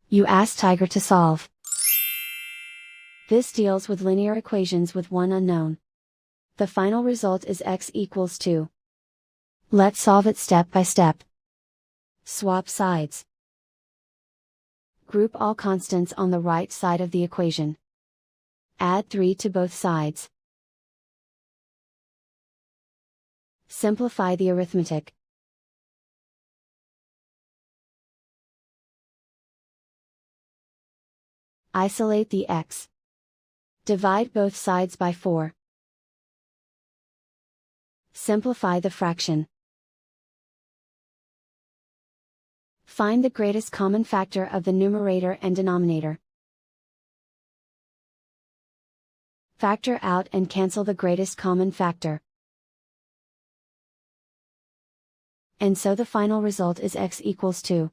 You ask Tiger to solve. This deals with linear equations with one unknown. The final result is x equals 2. Let's solve it step by step. Swap sides. Group all constants on the right side of the equation. Add 3 to both sides. Simplify the arithmetic. Isolate the x. Divide both sides by 4. Simplify the fraction. Find the greatest common factor of the numerator and denominator. Factor out and cancel the greatest common factor. And so the final result is x equals 2.